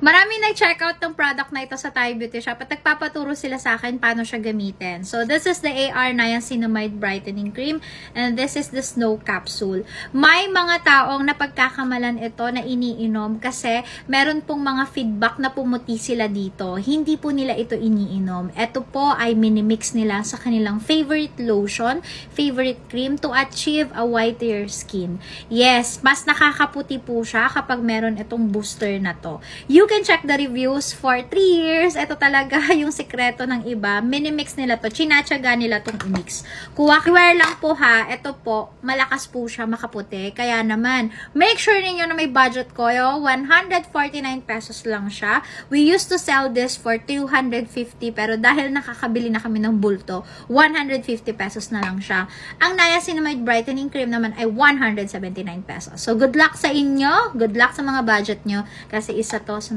Maraming nag-check out ng product na ito sa Thai Beauty Shop at nagpapaturo sila sa akin paano siya gamitin. So, this is the AR Niacinamide Brightening Cream and this is the Snow Capsule. May mga taong napagkakamalan ito na iniinom kasi meron pong mga feedback na pumuti sila dito. Hindi po nila ito iniinom. Ito po ay minimix nila sa kanilang favorite lotion, favorite cream to achieve a whiter skin. Yes, mas nakakaputi po siya kapag meron itong booster na to. You can check the reviews for 3 years. Ito talaga yung sekreto ng iba. Minimix nila to. Chinatsaga nila tong i-mix. Kuha-wear lang po ha. Ito po, malakas po siya makaputi. Kaya naman, make sure ninyo na may budget ko. 149 pesos lang siya. We used to sell this for 250 pero dahil nakakabili na kami ng bulto, 150 pesos na lang siya. Ang Niacinamide Brightening Cream naman ay 179 pesos. So, good luck sa inyo. Good luck sa mga budget nyo kasi isa to sa